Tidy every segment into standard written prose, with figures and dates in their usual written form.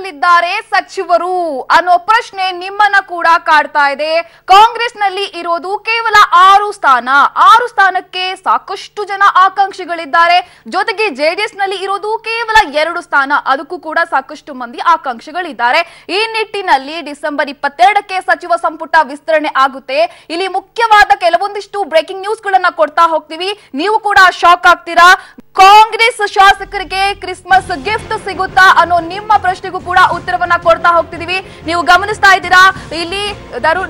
ಆಗಲಿದ್ದಾರೆ ಸಚಿವರು ಅನ್ನೋ ಪ್ರಶ್ನೆ ನಿಮ್ಮನ್ನ ಕೂಡ ಕಾಡ್ತಾ ಇದೆ. ಕಾಂಗ್ರೆಸ್ನಲ್ಲಿ ಇರೋದು ಕೇವಲ 6 ಸ್ಥಾನ. 6 ಸ್ಥಾನಕ್ಕೆ ಸಾಕಷ್ಟು ಜನ ಆಕಾಂಕ್ಷಿಗಳಿದ್ದಾರೆ. ಜೊತೆಗೆ ಜೆಡಿಎಸ್ ನಲ್ಲಿ ಇರೋದು ಕೇವಲ 2 ಸ್ಥಾನ. ಅದಕ್ಕೂ ಕೂಡ ಸಾಕಷ್ಟು ಮಂದಿ ಆಕಾಂಕ್ಷಿಗಳಿದ್ದಾರೆ. ಈ ನಿಟ್ಟಿನಲ್ಲಿ ಡಿಸೆಂಬರ್ 22ಕ್ಕೆ ಸಚಿವ ಸಂಪುಟ ವಿಸ್ತರಣೆ ಆಗುತ್ತೆ. ಇಲ್ಲಿ ಮುಖ್ಯವಾದ ಕೆಲವೊಂದಿಷ್ಟು ಬ್ರೇಕಿಂಗ್ ನ್ಯೂಸ್ ಗಳನ್ನ ಕೊಡ್ತಾ ಹೋಗ್ತೀವಿ. ನೀವು ಕೂಡ ಶಾಕ್ ಆಗ್ತೀರಾ. ಕಾಂಗ್ರೆಸ್ ಶಾಸಕರಿಗೆ ಕ್ರಿಸ್ಮಸ್ ಗಿಫ್ಟ್ ಸಿಗುತ್ತಾ ಅನ್ನೋ ನಿಮ್ಮ ಪ್ರಶ್ನೆಗೂ ಕೂಡ ಉತ್ತರವನ್ನ ಕೊಡ್ತಾ ಹೋಗ್ತಿದೀವಿ. ನೀವು ಗಮನಿಸ್ತಾ ಇದ್ದೀರಾ, ಇಲ್ಲಿ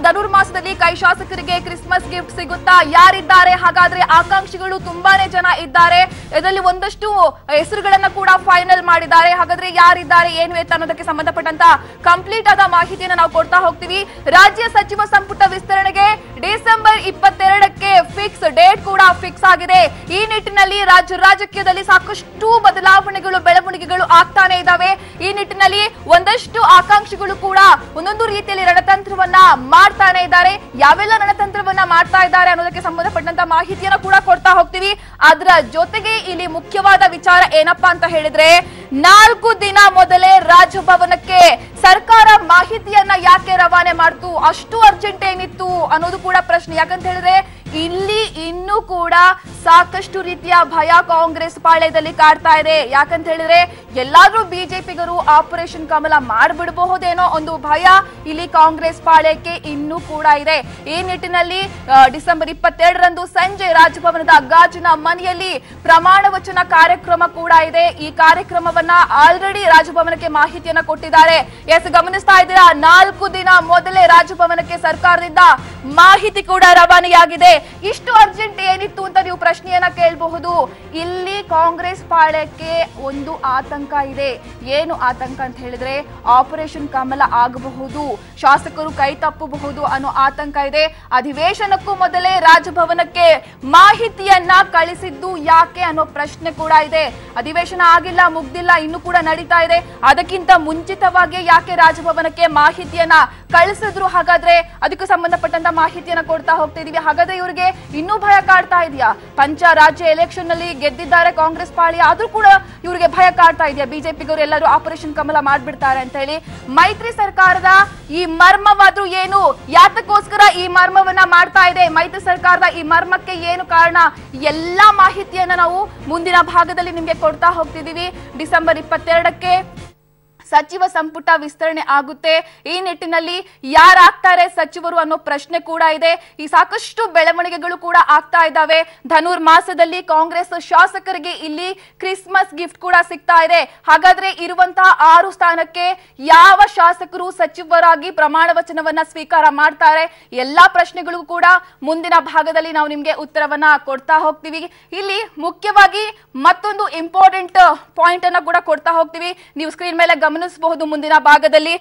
ಧನುರ್ಮಾಸದಲ್ಲಿ ಕೈ ಶಾಸಕರಿಗೆ ಕ್ರಿಸ್ಮಸ್ ಗಿಫ್ಟ್ ಸಿಗುತ್ತಾ? ಯಾರಿದ್ದಾರೆ? ಹಾಗಾದ್ರೆ ಆಕಾಂಕ್ಷಿಗಳು ತುಂಬಾನೇ ಜನ ಇದ್ದಾರೆ. ಇದರಲ್ಲಿ ಒಂದಷ್ಟು ಹೆಸರುಗಳನ್ನ ಕೂಡ ಫೈನಲ್ ಮಾಡಿದ್ದಾರೆ. ಹಾಗಾದ್ರೆ ಯಾರಿದ್ದಾರೆ, ಏನು ಎತ್ತ ಅನ್ನೋದಕ್ಕೆ ಸಂಬಂಧಪಟ್ಟಂತ ಕಂಪ್ಲೀಟ್ ಆದ ಮಾಹಿತಿಯನ್ನು ನಾವು ಕೊಡ್ತಾ ಹೋಗ್ತೀವಿ. ರಾಜ್ಯ ಸಚಿವ ಸಂಪುಟ ವಿಸ್ತರಣೆಗೆ ಡಿಸೆಂಬರ್ 22ಕ್ಕೆ ಫಿಕ್ಸ್ ಡೇಟ್ ಕೂಡ ಫಿಕ್ಸ್ ಆಗಿದೆ. ಈ ನಿಟ್ಟಿನಲ್ಲಿ ರಾಜಕೀಯದಲ್ಲಿ ಸಾಕಷ್ಟು ಬದಲಾವಣೆಗಳು, ಬೆಳವಣಿಗೆಗಳು ಆಗ್ತಾನೆ ಇದಾವೆ. ಈ ನಿಟ್ಟಿನಲ್ಲಿ ಒಂದಷ್ಟು ಆಕಾಂಕ್ಷಿಗಳು ಕೂಡ ಒಂದೊಂದು ರೀತಿಯಲ್ಲಿ ರಣತಂತ್ರವನ್ನ ಮಾಡ್ತಾನೆ ಇದ್ದಾರೆ. ಯಾವೆಲ್ಲ ರಣತಂತ್ರವನ್ನ ಮಾಡ್ತಾ ಇದ್ದಾರೆ ಅನ್ನೋದಕ್ಕೆ ಸಂಬಂಧಪಟ್ಟಂತ ಮಾಹಿತಿಯನ್ನು ಕೂಡ ಕೊಡ್ತಾ ಹೋಗ್ತೀವಿ. ಅದರ ಜೊತೆಗೆ ಇಲ್ಲಿ ಮುಖ್ಯವಾದ ವಿಚಾರ ಏನಪ್ಪಾ ಅಂತ ಹೇಳಿದ್ರೆ, 4 ದಿನ ಮೊದಲೇ ರಾಜಭವನಕ್ಕೆ ಸರ್ಕಾರ ಮಾಹಿತಿಯನ್ನ ಯಾಕೆ ರವಾನೆ ಮಾಡ್ತು? ಅಷ್ಟು ಅರ್ಜೆಂಟ್ ಏನಿತ್ತು ಅನ್ನೋದು ಕೂಡ ಪ್ರಶ್ನೆ. ಯಾಕಂತ ಹೇಳಿದ್ರೆ ಇಲ್ಲಿ ಇನ್ನೂ ಕೂಡ ಸಾಕಷ್ಟು ರೀತಿಯ ಭಯ ಕಾಂಗ್ರೆಸ್ ಪಾಳ್ಯದಲ್ಲಿ ಕಾಡ್ತಾ ಇದೆ. ಯಾಕಂತ ಹೇಳಿದ್ರೆ ಎಲ್ಲಾದ್ರೂ ಬಿಜೆಪಿಗರು ಆಪರೇಷನ್ ಕಮಲ ಮಾಡ್ಬಿಡಬಹುದೇನೋ ಒಂದು ಭಯ ಇಲ್ಲಿ ಕಾಂಗ್ರೆಸ್ ಪಾಳ್ಯಕ್ಕೆ ಇನ್ನೂ ಕೂಡ ಇದೆ. ಈ ನಿಟ್ಟಿನಲ್ಲಿ ಡಿಸೆಂಬರ್ 22ರಂದು ಸಂಜೆ ರಾಜಭವನದ ಗಾಜಿನ ಮನೆಯಲ್ಲಿ ಪ್ರಮಾಣ ವಚನ ಕಾರ್ಯಕ್ರಮ ಕೂಡ ಇದೆ. ಈ ಕಾರ್ಯಕ್ರಮವನ್ನ ಆಲ್ರೆಡಿ ರಾಜಭವನಕ್ಕೆ ಮಾಹಿತಿಯನ್ನ ಕೊಟ್ಟಿದ್ದಾರೆ. ಎಸ್, ಗಮನಿಸ್ತಾ ಇದ್ದೀರಾ, 4 ದಿನ ಮೊದಲೇ ರಾಜಭವನಕ್ಕೆ ಸರ್ಕಾರದಿಂದ ಮಾಹಿತಿ ಕೂಡ ರವಾನೆಯಾಗಿದೆ. ಇಷ್ಟು ಅರ್ಜೆಂಟ್ ಏನಿತ್ತು ಅಂತ ನೀವು ಪ್ರಶ್ನೆಯನ್ನ ಕೇಳಬಹುದು. ಇಲ್ಲಿ ಕಾಂಗ್ರೆಸ್ ಪಾಳ್ಯಕ್ಕೆ ಒಂದು ಆತಂಕ ಇದೆ. ಏನು ಆತಂಕ ಅಂತ ಹೇಳಿದ್ರೆ, ಆಪರೇಷನ್ ಕಮಲ ಆಗಬಹುದು, ಶಾಸಕರು ಕೈ ತಪ್ಪಬಹುದು ಅನ್ನೋ ಆತಂಕ ಇದೆ. ಅಧಿವೇಶನಕ್ಕೂ ಮೊದಲೇ ರಾಜಭವನಕ್ಕೆ ಮಾಹಿತಿಯನ್ನ ಕಳಿಸಿದ್ದು ಯಾಕೆ ಅನ್ನೋ ಪ್ರಶ್ನೆ ಕೂಡ ಇದೆ. ಅಧಿವೇಶನ ಆಗಿಲ್ಲ, ಮುಗ್ದಿಲ್ಲ, ಇನ್ನು ಕೂಡ ನಡೀತಾ ಇದೆ. ಅದಕ್ಕಿಂತ ಮುಂಚಿತವಾಗಿ ಯಾಕೆ ರಾಜಭವನಕ್ಕೆ ಮಾಹಿತಿಯನ್ನ ಕಳಿಸಿದ್ರು? ಹಾಗಾದ್ರೆ ಅದಕ್ಕೆ ಸಂಬಂಧಪಟ್ಟಂತ ಮಾಹಿತಿಯನ್ನ ಕೊಡ್ತಾ ಹೋಗ್ತಾ ಇದೀವಿ. ಹಾಗಾದ್ರೆ ಇವರಿಗೆ ಇನ್ನೂ ಭಯ ಕಾಡ್ತಾ ಇದೆಯಾ? ಪಂಚ ರಾಜ್ಯ ಎಲೆಕ್ಷನ್ ನಲ್ಲಿ ಗೆದ್ದಿದ್ದಾರೆ ಕಾಂಗ್ರೆಸ್ ಪಾಳ್ಯ, ಆದ್ರೂ ಕೂಡ ಇವರಿಗೆ ಭಯ ಕಾಡ್ತಾ ಇದೆಯಾ? ಬಿಜೆಪಿಗರು ಎಲ್ಲರೂ ಆಪರೇಷನ್ ಕಮಲ ಮಾಡ್ಬಿಡ್ತಾರೆ ಅಂತ ಹೇಳಿ. ಮೈತ್ರಿ ಸರ್ಕಾರದ ಈ ಮರ್ಮವಾದ್ರೂ ಏನು? ಯಾತಕ್ಕೋಸ್ಕರ ಈ ಮರ್ಮವನ್ನ ಮಾಡ್ತಾ ಇದೆ ಮೈತ್ರಿ ಸರ್ಕಾರದ? ಈ ಮರ್ಮಕ್ಕೆ ಏನು ಕಾರಣ? ಎಲ್ಲಾ ಮಾಹಿತಿಯನ್ನ ನಾವು ಮುಂದಿನ ಭಾಗದಲ್ಲಿ ನಿಮ್ಗೆ ಕೊಡ್ತಾ ಹೋಗ್ತಿದೀವಿ. ಡಿಸೆಂಬರ್ 22ಕ್ಕೆ ಸಚಿವ ಸಂಪುಟ ವಿಸ್ತರಣೆ ಆಗುತ್ತೆ. ಈ ನಿಟ್ಟಿನಲ್ಲಿ ಯಾರಾಗ್ತಾರೆ ಸಚಿವರು ಅನ್ನೋ ಪ್ರಶ್ನೆ ಕೂಡ ಇದೆ. ಈ ಸಾಕಷ್ಟು ಬೆಳವಣಿಗೆಗಳು ಕೂಡ ಆಗ್ತಾ ಇದ್ದಾವೆ. ಧನುರ್ಮಾಸದಲ್ಲಿ ಕಾಂಗ್ರೆಸ್ ಶಾಸಕರಿಗೆ ಇಲ್ಲಿ ಕ್ರಿಸ್ಮಸ್ ಗಿಫ್ಟ್ ಕೂಡ ಸಿಗ್ತಾ ಇದೆ. ಹಾಗಾದ್ರೆ ಇರುವಂತಹ 6 ಸ್ಥಾನಕ್ಕೆ ಯಾವ ಶಾಸಕರು ಸಚಿವರಾಗಿ ಪ್ರಮಾಣ ವಚನವನ್ನ ಸ್ವೀಕಾರ ಮಾಡ್ತಾರೆ? ಎಲ್ಲಾ ಪ್ರಶ್ನೆಗಳಿಗೂ ಕೂಡ ಮುಂದಿನ ಭಾಗದಲ್ಲಿ ನಾವು ನಿಮ್ಗೆ ಉತ್ತರವನ್ನ ಕೊಡ್ತಾ ಹೋಗ್ತೀವಿ. ಇಲ್ಲಿ ಮುಖ್ಯವಾಗಿ ಮತ್ತೊಂದು ಇಂಪಾರ್ಟೆಂಟ್ ಪಾಯಿಂಟ್ ಅನ್ನ ಕೂಡ ಕೊಡ್ತಾ ಹೋಗ್ತೀವಿ. ನೀವು ಸ್ಕ್ರೀನ್ ಮೇಲೆ ಗಮನಿಸಬಹುದು. ಮುಂದಿನ ಭಾಗದಲ್ಲಿ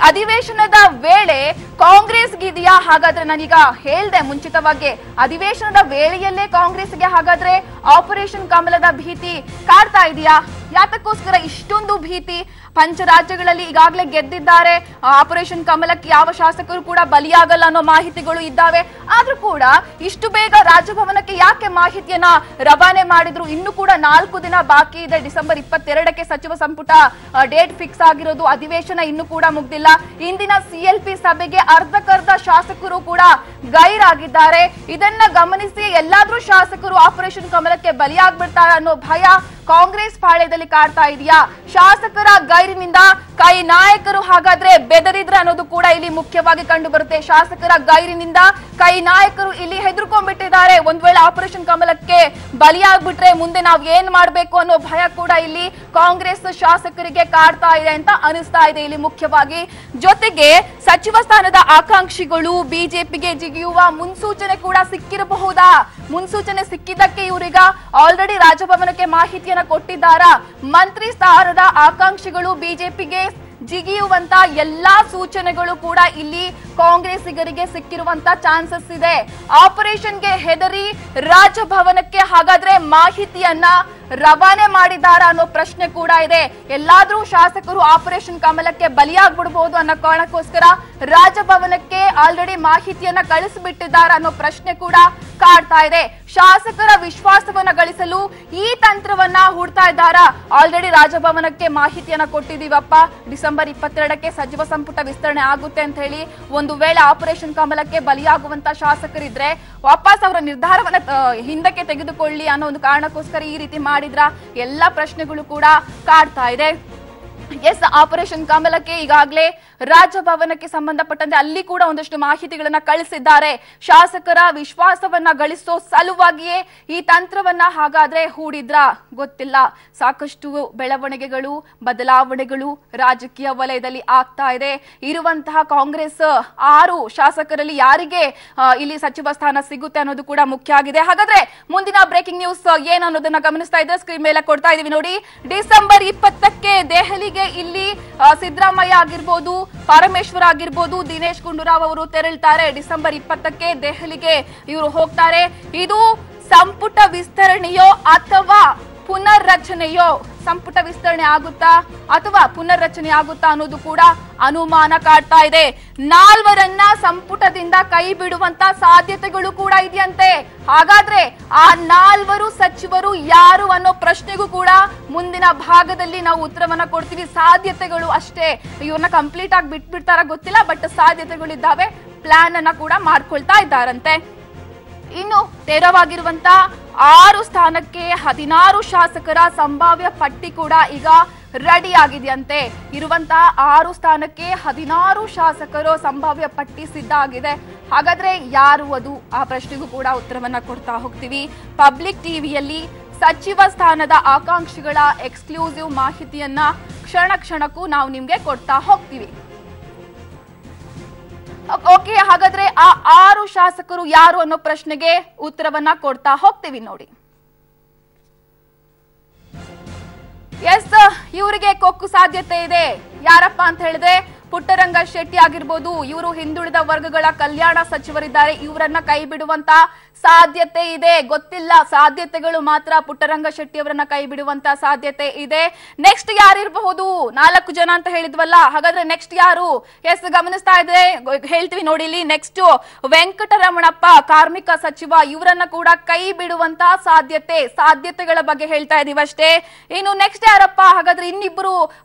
ಅಧಿವೇಶನದ ವೇಳೆ ಕಾಂಗ್ರೆಸ್ಗಿದೆಯಾ? ಹಾಗಾದ್ರೆ ನಾನೀಗ ಹೇಳ್ದೆ ಮುಂಚಿತವಾಗಿ, ಅಧಿವೇಶನದ ವೇಳೆಯಲ್ಲೇ ಕಾಂಗ್ರೆಸ್ಗೆ ಹಾಗಾದ್ರೆ ಆಪರೇಷನ್ ಕಮಲದ ಭೀತಿ ಕಾಡ್ತಾ ಇದೆಯಾ? ಯಾತಕ್ಕೋಸ್ಕರ ಇಷ್ಟೊಂದು ಭೀತಿ? ಪಂಚರಾಜ್ಯಗಳಲ್ಲಿ ಈಗಾಗಲೇ ಗೆದ್ದಿದ್ದಾರೆ. ಆಪರೇಷನ್ ಕಮಲಕ್ಕೆ ಯಾವ ಶಾಸಕರು ಕೂಡ ಬಲಿಯಾಗಲ್ಲ ಅನ್ನೋ ಮಾಹಿತಿಗಳು ಇದ್ದಾವೆ. ಆದ್ರೂ ಕೂಡ ಇಷ್ಟು ಬೇಗ ರಾಜಭವನಕ್ಕೆ ಯಾಕೆ ಮಾಹಿತಿಯನ್ನ ರವಾನೆ ಮಾಡಿದ್ರು? ಇನ್ನು ಕೂಡ 4 ದಿನ ಬಾಕಿ ಇದೆ. ಡಿಸೆಂಬರ್ 22ಕ್ಕೆ ಸಚಿವ ಸಂಪುಟ ಡೇಟ್ ಫಿಕ್ಸ್ ಆಗಿರೋದು. ಅಧಿವೇಶನ ಇನ್ನು ಕೂಡ ಮುಗ್ದಿಲ್ಲ. ಇಂದಿನ ಸಿಎಲ್ಪಿ ಸಭೆಗೆ ಅರ್ಧಕರ್ಧ ಶಾಸಕರು ಕೂಡ ಗೈರಾಗಿದ್ದಾರೆ. ಇದನ್ನ ಗಮನಿಸಿ ಎಲ್ಲಾದ್ರೂ ಶಾಸಕರು ಆಪರೇಷನ್ ಕಮಲಕ್ಕೆ ಬಲಿಯಾಗ್ಬಿಡ್ತಾರೆ ಅನ್ನೋ ಭಯ ಕಾಂಗ್ರೆಸ್ ಪಾಳ್ಯದಲ್ಲಿ ಕಾಡ್ತಾ ಇದೆಯಾ? ಶಾಸಕರ ಗೈರಿನಿಂದ ಕೈ ನಾಯಕರು ಹಾಗಾದ್ರೆ ಬೆದರಿದ್ರ ಅನ್ನೋದು ಕೂಡ ಇಲ್ಲಿ ಮುಖ್ಯವಾಗಿ ಕಂಡು ಬರುತ್ತೆ. ಶಾಸಕರ ಗೈರಿನಿಂದ ಕೈ ನಾಯಕರು ಇಲ್ಲಿ ಹೆದರ್ಕೊಂಡ್ಬಿಟ್ಟಿದ್ದಾರೆ. ಒಂದ್ ವೇಳೆ ಆಪರೇಷನ್ ಕಮಲಕ್ಕೆ ಬಲಿಯಾಗ್ಬಿಟ್ರೆ ಮುಂದೆ ನಾವ್ ಏನ್ ಮಾಡ್ಬೇಕು ಅನ್ನೋ ಭಯ ಕೂಡ ಇಲ್ಲಿ ಕಾಂಗ್ರೆಸ್ ಶಾಸಕರಿಗೆ ಕಾಡ್ತಾ ಇದೆ ಅಂತ ಅನಿಸ್ತಾ ಇದೆ ಇಲ್ಲಿ ಮುಖ್ಯವಾಗಿ. ಜೊತೆಗೆ ಸಚಿವ ಸ್ಥಾನದ ಆಕಾಂಕ್ಷಿಗಳು ಬಿಜೆಪಿಗೆ ಜಿಗಿಯುವ ಮುನ್ಸೂಚನೆ ಕೂಡ ಸಿಕ್ಕಿರಬಹುದಾ? ಮುನ್ಸೂಚನೆ ಸಿಕ್ಕಿದ್ದಕ್ಕೆ ಇವರೀಗ ಆಲ್ರೆಡಿ ರಾಜಭವನಕ್ಕೆ ಮಾಹಿತಿಯನ್ನ ಕೊಟ್ಟಿದ್ದಾರಾ? ಮಂತ್ರಿ ಸ್ಥಾನದ ಆಕಾಂಕ್ಷಿಗಳು ಬಿಜೆಪಿಗೆ ಜಿಗಿಯುವಂತ ಎಲ್ಲಾ ಸೂಚನೆಗಳು ಕೂಡ ಇಲ್ಲಿ ಕಾಂಗ್ರೆಸ್ಸಿಗರಿಗೆ ಸಿಕ್ಕಿರುವಂತ ಚಾನ್ಸಸ್ ಇದೆ. ಆಪರೇಷನ್ಗೆ ಹೆದರಿ ರಾಜಭವನಕ್ಕೆ ಹಾಗಾದ್ರೆ ಮಾಹಿತಿಯನ್ನ ರವಾನೆ ಮಾಡಿದಾರ ಅನ್ನೋ ಪ್ರಶ್ನೆ ಕೂಡ ಇದೆ. ಎಲ್ಲಾದ್ರೂ ಶಾಸಕರು ಆಪರೇಷನ್ ಕಮಲಕ್ಕೆ ಬಲಿಯಾಗ್ಬಿಡ್ಬಹುದು ಅನ್ನೋ ಕಾರಣಕ್ಕೋಸ್ಕರ ರಾಜಭವನಕ್ಕೆ ಆಲ್ರೆಡಿ ಮಾಹಿತಿಯನ್ನ ಕಳಿಸಿಬಿಟ್ಟಿದ್ದಾರೆ ಅನ್ನೋ ಪ್ರಶ್ನೆ ಕೂಡ ಕಾಡ್ತಾ ಇದೆ. ಶಾಸಕರ ವಿಶ್ವಾಸವನ್ನ ಗಳಿಸಲು ಈ ತಂತ್ರವನ್ನ ಹೂಡ್ತಾ ಇದ್ದಾರಾ? ಆಲ್ರೆಡಿ ರಾಜಭವನಕ್ಕೆ ಮಾಹಿತಿಯನ್ನ ಕೊಟ್ಟಿದೀವಪ್ಪ, ಡಿಸೆಂಬರ್ 22ಕ್ಕೆ ಸಚಿವ ಸಂಪುಟ ವಿಸ್ತರಣೆ ಆಗುತ್ತೆ ಅಂತ ಹೇಳಿ. ಒಂದು ವೇಳೆ ಆಪರೇಷನ್ ಕಮಲಕ್ಕೆ ಬಲಿಯಾಗುವಂತ ಶಾಸಕರಿದ್ರೆ ವಾಪಸ್ ಅವರ ನಿರ್ಧಾರವನ್ನ ಹಿಂದಕ್ಕೆ ತೆಗೆದುಕೊಳ್ಳಿ ಅನ್ನೋ ಒಂದು ಕಾರಣಕ್ಕೋಸ್ಕರ ಈ ರೀತಿ ಮಾಡಿದ್ರ? ಎಲ್ಲ ಪ್ರಶ್ನೆಗಳು ಕೂಡ ಕಾಡ್ತಾ ಇದೆ. ಎಸ್, ಆಪರೇಷನ್ ಕಮಲಕ್ಕೆ ಈಗಾಗಲೇ ರಾಜಭವನಕ್ಕೆ ಸಂಬಂಧಪಟ್ಟಂತೆ ಅಲ್ಲಿ ಕೂಡ ಒಂದಷ್ಟು ಮಾಹಿತಿಗಳನ್ನ ಕಳಿಸಿದ್ದಾರೆ. ಶಾಸಕರ ವಿಶ್ವಾಸವನ್ನ ಗಳಿಸೋ ಸಲುವಾಗಿಯೇ ಈ ತಂತ್ರವನ್ನ ಹಾಗಾದ್ರೆ ಹೂಡಿದ್ರ ಗೊತ್ತಿಲ್ಲ. ಸಾಕಷ್ಟು ಬೆಳವಣಿಗೆಗಳು, ಬದಲಾವಣೆಗಳು ರಾಜಕೀಯ ವಲಯದಲ್ಲಿ ಆಗ್ತಾ ಇದೆ. ಇರುವಂತಹ ಕಾಂಗ್ರೆಸ್ 6 ಶಾಸಕರಲ್ಲಿ ಯಾರಿಗೆ ಇಲ್ಲಿ ಸಚಿವ ಸ್ಥಾನ ಸಿಗುತ್ತೆ ಅನ್ನೋದು ಕೂಡ ಮುಖ್ಯ ಆಗಿದೆ. ಹಾಗಾದ್ರೆ ಮುಂದಿನ ಬ್ರೇಕಿಂಗ್ ನ್ಯೂಸ್ ಏನು ಅನ್ನೋದನ್ನ ಗಮನಿಸ್ತಾ ಇದ್ರೆ ಸ್ಕ್ರೀನ್ ಮೇಲೆ ಕೊಡ್ತಾ ಇದೀವಿ ನೋಡಿ. ಡಿಸೆಂಬರ್ 20ಕ್ಕೆ ದೆಹಲಿಗೆ ಇಲ್ಲಿ ಸಿದ್ದರಾಮಯ್ಯ ಆಗಿರ್ಬೋದು, ಪರಮೇಶ್ವರ್ ಆಗಿರ್ಬೋದು, ದಿನೇಶ್ ಗುಂಡೂರಾವ್ ಅವರು ತೆರಳುತ್ತಾರೆ. ಡಿಸೆಂಬರ್ 20ಕ್ಕೆ ದೆಹಲಿಗೆ ಇವರು ಹೋಗ್ತಾರೆ. ಇದು ಸಂಪುಟ ವಿಸ್ತರಣೆಯೋ ಅಥವಾ ಪುನರ್ರಚನೆಯೋ? ಸಂಪುಟ ವಿಸ್ತರಣೆ ಆಗುತ್ತಾ ಅಥವಾ ಪುನರ್ರಚನೆ ಆಗುತ್ತಾ ಅನ್ನೋದು ಕೂಡ ಅನುಮಾನ ಕಾಡ್ತಾ ಇದೆ. 4ರನ್ನ ಸಂಪುಟದಿಂದ ಕೈ ಬಿಡುವಂತ ಸಾಧ್ಯತೆಗಳು ಕೂಡ ಇದೆಯಂತೆ. ಹಾಗಾದ್ರೆ ಆ 4 ಸಚಿವರು ಯಾರು ಅನ್ನೋ ಪ್ರಶ್ನೆಗೂ ಕೂಡ ಮುಂದಿನ ಭಾಗದಲ್ಲಿ ನಾವು ಉತ್ತರವನ್ನ ಕೊಡ್ತೀವಿ. ಸಾಧ್ಯತೆಗಳು ಅಷ್ಟೇ, ಇವ್ರನ್ನ ಕಂಪ್ಲೀಟ್ ಆಗಿ ಬಿಟ್ಬಿಡ್ತಾರ ಗೊತ್ತಿಲ್ಲ, ಬಟ್ ಸಾಧ್ಯತೆಗಳಿದ್ದಾವೆ. ಪ್ಲಾನ್ ಅನ್ನ ಕೂಡ ಮಾಡ್ಕೊಳ್ತಾ ಇದ್ದಾರಂತೆ. ಇನ್ನು ತೆರವಾಗಿರುವಂತ 6 ಸ್ಥಾನಕ್ಕೆ 16 ಶಾಸಕರ ಸಂಭಾವ್ಯ ಪಟ್ಟಿ ಕೂಡ ಈಗ ರೆಡಿ ಆಗಿದೆಯಂತೆ. ಇರುವಂತಹ 6 ಸ್ಥಾನಕ್ಕೆ 16 ಶಾಸಕರು ಸಂಭಾವ್ಯ ಪಟ್ಟಿ ಸಿದ್ಧ ಆಗಿದೆ. ಹಾಗಾದ್ರೆ ಯಾರು ಅದು? ಆ ಪ್ರಶ್ನೆಗೂ ಕೂಡ ಉತ್ತರವನ್ನ ಕೊಡ್ತಾ ಹೋಗ್ತೀವಿ. ಪಬ್ಲಿಕ್ ಟಿವಿಯಲ್ಲಿ ಸಚಿವ ಸ್ಥಾನದ ಆಕಾಂಕ್ಷಿಗಳ ಎಕ್ಸ್ಕ್ಲೂಸಿವ್ ಮಾಹಿತಿಯನ್ನ ಕ್ಷಣ ಕ್ಷಣಕ್ಕೂ ನಾವು ನಿಮ್ಗೆ ಕೊಡ್ತಾ ಹೋಗ್ತೀವಿ. ಓಕೆ, ಹಾಗಾದ್ರೆ ಆ 6 ಶಾಸಕರು ಯಾರು ಅನ್ನೋ ಪ್ರಶ್ನೆಗೆ ಉತ್ತರವನ್ನ ಕೊಡ್ತಾ ಹೋಗ್ತೀವಿ ನೋಡಿ. ಎಸ್, ಇವರಿಗೆ ಕೊಕ್ಕು ಸಾಧ್ಯತೆ ಇದೆ. ಯಾರಪ್ಪ ಅಂತ ಹೇಳಿದ್ರೆ ಪುಟ್ಟರಂಗ ಶೆಟ್ಟಿ ಆಗಿರ್ಬೋದು. ಇವರು ಹಿಂದುಳಿದ ವರ್ಗಗಳ ಕಲ್ಯಾಣ ಸಚಿವರಿದ್ದಾರೆ. ಇವರನ್ನ ಕೈ ಬಿಡುವಂತ ಸಾಧ್ಯತೆ ಇದೆ. ಗೊತ್ತಿಲ್ಲ, ಸಾಧ್ಯತೆಗಳು ಮಾತ್ರ. ಪುಟ್ಟರಂಗ ಶೆಟ್ಟಿ ಅವರನ್ನ ಕೈ ಬಿಡುವಂತ ಸಾಧ್ಯತೆ ಇದೆ. ನೆಕ್ಸ್ಟ್ ಯಾರಿರಬಹುದು? 4 ಜನ ಅಂತ ಹೇಳಿದ್ವಲ್ಲ, ಹಾಗಾದ್ರೆ ನೆಕ್ಸ್ಟ್ ಯಾರು? ಎಸ್, ಗಮನಿಸ್ತಾ ಇದ್ರೆ ಹೇಳ್ತೀವಿ ನೋಡಿ. ಇಲ್ಲಿ ನೆಕ್ಸ್ಟ್ ವೆಂಕಟರಮಣಪ್ಪ, ಕಾರ್ಮಿಕ ಸಚಿವ, ಇವರನ್ನ ಕೂಡ ಕೈ ಬಿಡುವಂತ ಸಾಧ್ಯತೆಗಳ ಬಗ್ಗೆ ಹೇಳ್ತಾ ಇದೀವಿ ಅಷ್ಟೇ. ಇನ್ನು ನೆಕ್ಸ್ಟ್ ಯಾರಪ್ಪ? ಹಾಗಾದ್ರೆ ಇನ್ನಿಬ್ಬರು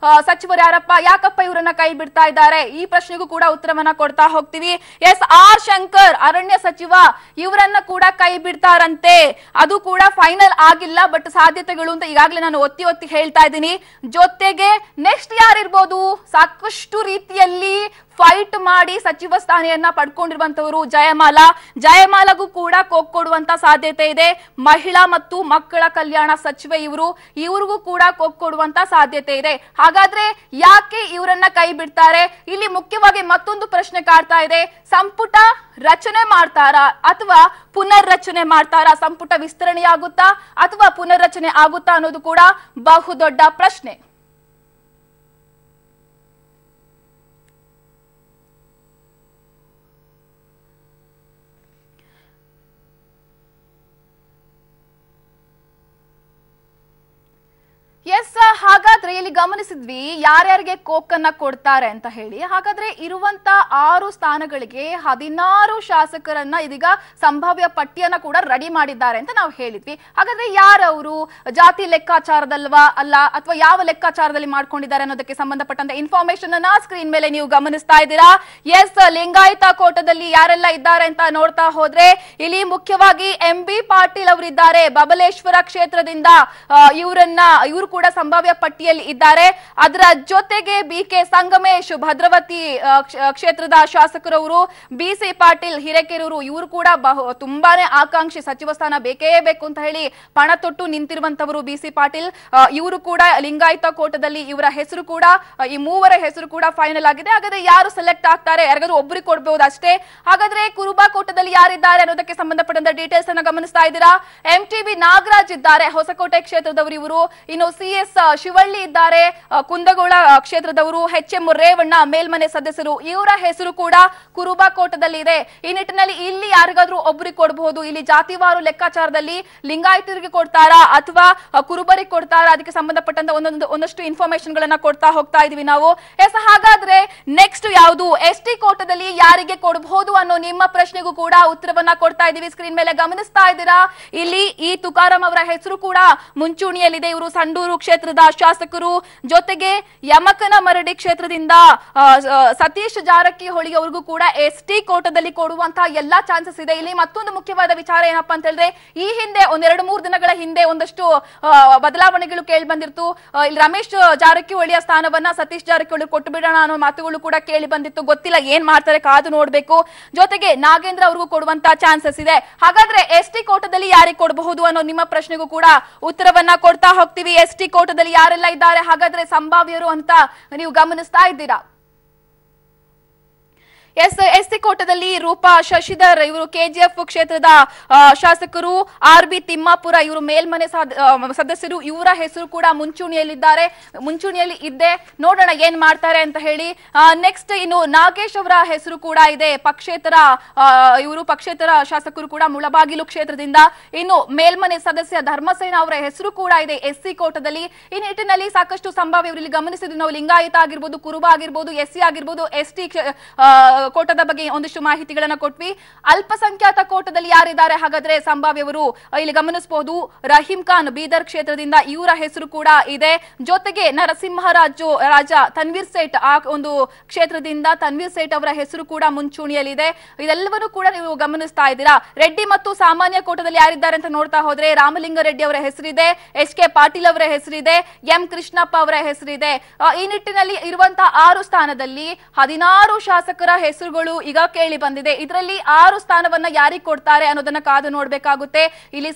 ಸಚಿವರು ಯಾರಪ್ಪ? ಯಾಕಪ್ಪ ಇವರನ್ನ ಕೈ ಬಿಡ್ತಾ ಇದ್ದಾರೆ? ಈ ಪ್ರಶ್ನೆಗೂ ಕೂಡ ಉತ್ತರವನ್ನ ಕೊಡ್ತಾ ಹೋಗ್ತೀವಿ. ಎಸ್, ಆರ್ ಶಂಕರ್, ಅರಣ್ಯ ಸಚಿವ, ಇವರನ್ನ ಕೂಡ ಕೈ ಬಿಡ್ತಾರಂತೆ. ಅದು ಕೂಡ ಫೈನಲ್ ಆಗಿಲ್ಲ, ಬಟ್ ಸಾಧ್ಯತೆಗಳು ಅಂತ ಈಗಾಗಲೇ ನಾನು ಒತ್ತಿ ಹೇಳ್ತಾ ಇದ್ದೀನಿ. ಜೊತೆಗೆ ನೆಕ್ಸ್ಟ್ ಯಾರಿರ್ಬೋದು? ಸಾಕಷ್ಟು ರೀತಿಯಲ್ಲಿ ಫೈಟ್ ಮಾಡಿ ಸಚಿವ ಸ್ಥಾನೆಯನ್ನ ಪಡ್ಕೊಂಡಿರುವಂತವರು ಜಯಮಾಲಾಗೂ ಕೂಡ ಕೊಡುವಂತ ಸಾಧ್ಯತೆ ಇದೆ. ಮಹಿಳಾ ಮತ್ತು ಮಕ್ಕಳ ಕಲ್ಯಾಣ ಸಚಿವೆ ಇವ್ರಿಗೂ ಕೂಡ ಕೊಡುವಂತ ಸಾಧ್ಯತೆ ಇದೆ. ಹಾಗಾದ್ರೆ ಯಾಕೆ ಇವರನ್ನ ಕೈ ಬಿಡ್ತಾರೆ? ಇಲ್ಲಿ ಮುಖ್ಯವಾಗಿ ಮತ್ತೊಂದು ಪ್ರಶ್ನೆ ಕಾಡ್ತಾ ಇದೆ. ಸಂಪುಟ ರಚನೆ ಮಾಡ್ತಾರಾ ಅಥವಾ ಪುನರ್ರಚನೆ ಮಾಡ್ತಾರಾ? ಸಂಪುಟ ವಿಸ್ತರಣೆ ಆಗುತ್ತಾ ಅಥವಾ ಪುನರ್ರಚನೆ ಆಗುತ್ತಾ ಅನ್ನೋದು ಕೂಡ ಬಹುದೊಡ್ಡ ಪ್ರಶ್ನೆ. ಎಸ್, ಹಾಗಾದ್ರೆ ಇಲ್ಲಿ ಗಮನಿಸಿದ್ವಿ ಯಾರ್ಯಾರಿಗೆ ಕೋಕನ್ನ ಕೊಡ್ತಾರೆ ಅಂತ ಹೇಳಿ. ಹಾಗಾದ್ರೆ ಇರುವಂತ 6 ಸ್ಥಾನಗಳಿಗೆ 16 ಶಾಸಕರನ್ನ ಇದೀಗ ಸಂಭಾವ್ಯ ಪಟ್ಟಿಯನ್ನ ಕೂಡ ರೆಡಿ ಮಾಡಿದ್ದಾರೆ ಅಂತ ನಾವು ಹೇಳಿದ್ವಿ. ಹಾಗಾದ್ರೆ ಯಾರವರು? ಜಾತಿ ಲೆಕ್ಕಾಚಾರದಲ್ವಾ ಅಲ್ಲ ಅಥವಾ ಯಾವ ಲೆಕ್ಕಾಚಾರದಲ್ಲಿ ಮಾಡ್ಕೊಂಡಿದ್ದಾರೆ ಅನ್ನೋದಕ್ಕೆ ಸಂಬಂಧಪಟ್ಟಂತ ಇನ್ಫಾರ್ಮೇಶನ್ ಅನ್ನ ಸ್ಕ್ರೀನ್ ಮೇಲೆ ನೀವು ಗಮನಿಸ್ತಾ ಇದ್ದೀರಾ. ಎಸ್, ಲಿಂಗಾಯತ ಕೋಟದಲ್ಲಿ ಯಾರೆಲ್ಲ ಇದ್ದಾರೆ ಅಂತ ನೋಡ್ತಾ ಹೋದ್ರೆ ಇಲ್ಲಿ ಮುಖ್ಯವಾಗಿ MB ಪಾಟೀಲ್ ಅವರಿದ್ದಾರೆ. ಬಬಲೇಶ್ವರ ಕ್ಷೇತ್ರದಿಂದ ಇವರು ಕೂಡ ಸಂಭಾವ್ಯ ಪಟ್ಟಿಯಲ್ಲಿ ಇದ್ದಾರೆ. ಅದರ ಜೊತೆಗೆ BK ಸಂಗಮೇಶ್, ಭದ್ರಾವತಿ ಕ್ಷೇತ್ರದ ಶಾಸಕರವರು, BC ಪಾಟೀಲ್, ಹಿರೇಕೆರೂರು, ಇವರು ಕೂಡ ತುಂಬಾನೇ ಆಕಾಂಕ್ಷಿ, ಸಚಿವ ಸ್ಥಾನ ಬೇಕೇ ಬೇಕು ಅಂತ ಹೇಳಿ ಪಣ ತೊಟ್ಟು ನಿಂತಿರುವಂತವರು BC ಪಾಟೀಲ್. ಇವರು ಕೂಡ ಲಿಂಗಾಯತ ಕೋಟದಲ್ಲಿ ಇವರ ಹೆಸರು ಕೂಡ, ಈ 3 ಹೆಸರು ಕೂಡ ಫೈನಲ್ ಆಗಿದೆ. ಹಾಗಾದ್ರೆ ಯಾರು ಸೆಲೆಕ್ಟ್ ಆಗ್ತಾರೆ? ಯಾರಿಗಾದ್ರೂ ಒಬ್ಬರಿಗೆ ಕೊಡಬಹುದು ಅಷ್ಟೇ. ಹಾಗಾದ್ರೆ ಕುರುಬಾ ಕೋಟದಲ್ಲಿ ಯಾರಿದ್ದಾರೆ ಅನ್ನೋದಕ್ಕೆ ಸಂಬಂಧಪಟ್ಟಂತ ಡೀಟೇಲ್ಸ್ ಅನ್ನ ಗಮನಿಸ್ತಾ ಇದ್ದೀರಾ. MTB ನಾಗರಾಜ್ ಇದ್ದಾರೆ, ಹೊಸಕೋಟೆ ಕ್ಷೇತ್ರದವರು ಇವರು. ಇನ್ನು CS ಶಿವಳ್ಳಿ ಇದ್ದಾರೆ. ಇದ್ದಾರೆ ಕುಂದಗೋಳ ಕ್ಷೇತ್ರದವರು HM ರೇವಣ್ಣ ಮೇಲ್ಮನೆ ಸದಸ್ಯರು, ಇವರ ಹೆಸರು ಕೂಡ ಕುರುಬಾ ಕೋಟದಲ್ಲಿ ಇದೆ. ಈ ನಿಟ್ಟಿನಲ್ಲಿ ಇಲ್ಲಿ ಯಾರಿಗಾದ್ರೂ ಒಬ್ಬರಿಗೆ ಕೊಡಬಹುದು, ಇಲ್ಲಿ ಜಾತಿವಾರು ಲೆಕ್ಕಾಚಾರದಲ್ಲಿ ಲಿಂಗಾಯತರಿಗೆ ಕೊಡ್ತಾರಾ ಅಥವಾ ಕುರುಬರಿಗೆ ಕೊಡ್ತಾರಾ, ಅದಕ್ಕೆ ಸಂಬಂಧಪಟ್ಟಂತ ಒಂದಷ್ಟು ಇನ್ಫಾರ್ಮೇಶನ್ ಗಳನ್ನ ಕೊಡ್ತಾ ಹೋಗ್ತಾ ಇದೀವಿ ನಾವು. ಎಸ್, ಹಾಗಾದ್ರೆ ನೆಕ್ಸ್ಟ್ ಯಾವುದು, ST ಕೋಟದಲ್ಲಿ ಯಾರಿಗೆ ಕೊಡಬಹುದು ಅನ್ನೋ ನಿಮ್ಮ ಪ್ರಶ್ನೆಗೂ ಕೂಡ ಉತ್ತರವನ್ನ ಕೊಡ್ತಾ ಇದೀವಿ. ಸ್ಕ್ರೀನ್ ಮೇಲೆ ಗಮನಿಸ್ತಾ ಇದ್ದೀರಾ, ಇಲ್ಲಿ ಈ ತುಕಾರಾಂ ಅವರ ಹೆಸರು ಕೂಡ ಮುಂಚೂಣಿಯಲ್ಲಿದೆ. ಇವರು ಸಂಡೂರು ಕ್ಷೇತ್ರದ ಶಾಸಕರು, ಜೊತೆಗೆ ಯಮಕನಮರಡಿ ಕ್ಷೇತ್ರದಿಂದ ಸತೀಶ್ ಜಾರಕಿಹೊಳಿ ಅವ್ರಿಗೂ ಕೂಡ ST ಕೋಟದಲ್ಲಿ ಕೊಡುವಂತಹ ಎಲ್ಲಾ ಚಾನ್ಸಸ್ ಇದೆ. ಇಲ್ಲಿ ಮತ್ತೊಂದು ಮುಖ್ಯವಾದ ವಿಚಾರ ಏನಪ್ಪಾ ಅಂತ ಹೇಳಿದ್ರೆ, ಈ ಹಿಂದೆ ಒಂದೆರಡು ಮೂರು ದಿನಗಳ ಹಿಂದೆ ಒಂದಷ್ಟು ಬದಲಾವಣೆಗಳು ಕೇಳಿ ಬಂದಿತ್ತು. ಇಲ್ಲಿ ರಮೇಶ್ ಜಾರಕಿಹೊಳಿಯ ಸ್ಥಾನವನ್ನ ಸತೀಶ್ ಜಾರಕಿಹೊಳಿ ಕೊಟ್ಟು ಬಿಡೋಣ ಅನ್ನೋ ಮಾತುಗಳು ಕೂಡ ಕೇಳಿ ಬಂದಿತ್ತು. ಗೊತ್ತಿಲ್ಲ ಏನ್ ಮಾಡ್ತಾರೆ, ಕಾದು ನೋಡ್ಬೇಕು. ಜೊತೆಗೆ ನಾಗೇಂದ್ರ ಅವ್ರಿಗೂ ಕೊಡುವಂತ ಚಾನ್ಸಸ್ ಇದೆ. ಹಾಗಾದ್ರೆ ST ಕೋಟದಲ್ಲಿ ಯಾರಿಗೆ ಕೊಡಬಹುದು ಅನ್ನೋ ನಿಮ್ಮ ಪ್ರಶ್ನೆಗೂ ಕೂಡ ಉತ್ತರವನ್ನ ಕೊಡ್ತಾ ಹೋಗ್ತೀವಿ. ST ಕೋಟದಲ್ಲಿ ಯಾರೆಲ್ಲ ಇದ್ದಾರೆ ಹಾಗಾದ್ರೆ ಸಂಭಾವ್ಯರು ಅಂತ ನೀವು ಗಮನಿಸ್ತಾ ಇದ್ದೀರಾ. ST ಕೋಟದಲ್ಲಿ ರೂಪಾ ಶಶಿಧರ್ ಇವರು KGF ಕ್ಷೇತ್ರದ ಶಾಸಕರು, RB ತಿಮ್ಮಾಪುರ ಇವರು ಮೇಲ್ಮನೆ ಸದಸ್ಯರು, ಇವರ ಹೆಸರು ಕೂಡ ಮುಂಚೂಣಿಯಲ್ಲಿ ಇದ್ದೆ. ನೋಡೋಣ ಏನ್ ಮಾಡ್ತಾರೆ ಅಂತ ಹೇಳಿ. ನೆಕ್ಸ್ಟ್ ಇನ್ನು ನಾಗೇಶ್ ಅವರ ಹೆಸರು ಕೂಡ ಇದೆ, ಇವರು ಪಕ್ಷೇತರ ಶಾಸಕರು ಕೂಡ ಮುಳಬಾಗಿಲು ಕ್ಷೇತ್ರದಿಂದ. ಇನ್ನು ಮೇಲ್ಮನೆ ಸದಸ್ಯ ಧರ್ಮಸೇನ ಅವರ ಹೆಸರು ಕೂಡ ಇದೆ SC ಕೋಟದಲ್ಲಿ. ಈ ನಿಟ್ಟಿನಲ್ಲಿ ಸಾಕಷ್ಟು ಸಂಭಾವ್ಯ ಇಲ್ಲಿ ಗಮನಿಸಿದ್ವಿ ನಾವು. ಲಿಂಗಾಯತ ಆಗಿರ್ಬೋದು, ಕುರುಬ ಆಗಿರ್ಬೋದು, SC ಆಗಿರ್ಬೋದು, ST ಕೋಟದ ಬಗ್ಗೆ ಒಂದಿಷ್ಟು ಮಾಹಿತಿಗಳನ್ನ ಕೊಟ್ವಿ. ಅಲ್ಪಸಂಖ್ಯಾತ ಕೋಟದಲ್ಲಿ ಯಾರಿದ್ದಾರೆ ಹಾಗಾದ್ರೆ ಸಂಭಾವ್ಯವರು ಇಲ್ಲಿ ಗಮನಿಸಬಹುದು. ರಹೀಂ ಖಾನ್ ಬೀದರ್ ಕ್ಷೇತ್ರದಿಂದ, ಇವರ ಹೆಸರು ಕೂಡ ಇದೆ. ಜೊತೆಗೆ ರಾಜ ತನ್ವೀರ್ ಸೇಠ್ ಆ ಒಂದು ಕ್ಷೇತ್ರದಿಂದ ತನ್ವೀರ್ ಸೇಠ್ ಅವರ ಹೆಸರು ಕೂಡ ಮುಂಚೂಣಿಯಲ್ಲಿದೆ. ಇದೆಲ್ಲವನ್ನೂ ಕೂಡ ನೀವು ಗಮನಿಸ್ತಾ ಇದ್ದೀರಾ. ರೆಡ್ಡಿ ಮತ್ತು ಸಾಮಾನ್ಯ ಕೋಟದಲ್ಲಿ ಯಾರಿದ್ದಾರೆ ಅಂತ ನೋಡ್ತಾ ಹೋದ್ರೆ ರಾಮಲಿಂಗಾರೆಡ್ಡಿ ಅವರ ಹೆಸರಿದೆ, SK ಪಾಟೀಲ್ ಅವರ ಹೆಸರಿದೆ, M ಕೃಷ್ಣಪ್ಪ ಅವರ ಹೆಸರಿದೆ. ಈ ನಿಟ್ಟಿನಲ್ಲಿ ಇರುವಂತಹ 6 ಸ್ಥಾನದಲ್ಲಿ 16 ಶಾಸಕರ ಹೆಸರುಗಳು ಈಗ ಕೇಳಿ ಬಂದಿದೆ. ಇದರಲ್ಲಿ 6 ಸ್ಥಾನವನ್ನ ಯಾರಿಗೆ ಕೊಡ್ತಾರೆ ಅನ್ನೋದನ್ನ ಕಾದು ನೋಡ್ಬೇಕಾಗುತ್ತೆ. ಇಲ್ಲಿ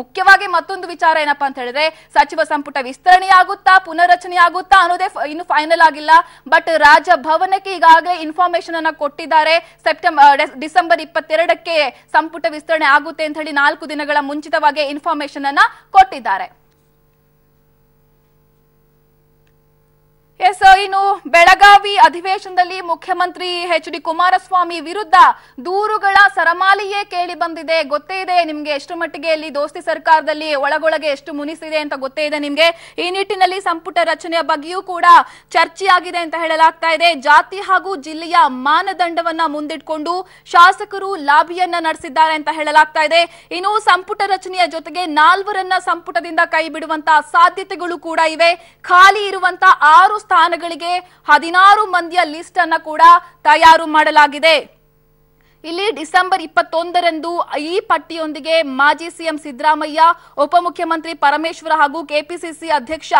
ಮುಖ್ಯವಾಗಿ ಮತ್ತೊಂದು ವಿಚಾರ ಏನಪ್ಪಾ ಅಂತ ಹೇಳಿದ್ರೆ, ಸಚಿವ ಸಂಪುಟ ವಿಸ್ತರಣೆ ಆಗುತ್ತಾ, ಪುನರ್ರಚನೆ ಆಗುತ್ತಾ ಅನ್ನೋದೇ ಇನ್ನು ಫೈನಲ್ ಆಗಿಲ್ಲ. ಬಟ್ ರಾಜಭವನಕ್ಕೆ ಈಗಾಗಲೇ ಇನ್ಫಾರ್ಮೇಶನ್ ಅನ್ನ ಕೊಟ್ಟಿದ್ದಾರೆ. ಡಿಸೆಂಬರ್ 22ಕ್ಕೆ ಸಂಪುಟ ವಿಸ್ತರಣೆ ಆಗುತ್ತೆ ಅಂತ ಹೇಳಿ 4 ದಿನಗಳ ಮುಂಚಿತವಾಗಿ ಇನ್ಫಾರ್ಮೇಶನ್ ಅನ್ನ ಕೊಟ್ಟಿದ್ದಾರೆ. ಇನ್ನು ಬೆಳಗಾವಿ ಅಧಿವೇಶನದಲ್ಲಿ ಮುಖ್ಯಮಂತ್ರಿ HD ಕುಮಾರಸ್ವಾಮಿ ವಿರುದ್ಧ ದೂರುಗಳ ಸರಮಾಲೆಯೇ ಕೇಳಿ ಬಂದಿದೆ. ಗೊತ್ತೇ ಇದೆ ನಿಮ್ಗೆ ಎಷ್ಟು ಮಟ್ಟಿಗೆ ಇಲ್ಲಿ ದೋಸ್ತಿ ಸರ್ಕಾರದಲ್ಲಿ ಒಳಗೊಳಗೆ ಎಷ್ಟು ಮುನಿಸಿದೆ ಅಂತ ಗೊತ್ತೇ ಇದೆ ನಿಮ್ಗೆ. ಈ ನಿಟ್ಟಿನಲ್ಲಿ ಸಂಪುಟ ರಚನೆಯ ಬಗ್ಗೆಯೂ ಕೂಡ ಚರ್ಚೆಯಾಗಿದೆ ಅಂತ ಹೇಳಲಾಗ್ತಾ ಇದೆ. ಜಾತಿ ಹಾಗೂ ಜಿಲ್ಲೆಯ ಮಾನದಂಡವನ್ನ ಮುಂದಿಟ್ಕೊಂಡು ಶಾಸಕರು ಲಾಬಿಯನ್ನ ನಡೆಸಿದ್ದಾರೆ ಅಂತ ಹೇಳಲಾಗ್ತಾ ಇದೆ. ಇನ್ನು ಸಂಪುಟ ರಚನೆಯ ಜೊತೆಗೆ 4ರನ್ನ ಸಂಪುಟದಿಂದ ಕೈ ಬಿಡುವಂತಹ ಸಾಧ್ಯತೆಗಳು ಕೂಡ ಇವೆ. ಖಾಲಿ ಇರುವಂತಹ 6 ಸ್ಥಾನಗಳಿಗೆ 16 ಮಂದಿಯ ಲಿಸ್ಟ್ ಅನ್ನ ಕೂಡ ತಯಾರು ಮಾಡಲಾಗಿದೆ. ಇಲ್ಲಿ ಡಿಸೆಂಬರ್ 21ರಂದು ಈ ಪಟ್ಟಿಯೊಂದಿಗೆ ಮಾಜಿ ಸಿಎಂ ಸಿದ್ದರಾಮಯ್ಯ, ಉಪಮುಖ್ಯಮಂತ್ರಿ ಪರಮೇಶ್ವರ ಹಾಗೂ ಕೆಪಿಸಿಸಿ ಅಧ್ಯಕ್ಷ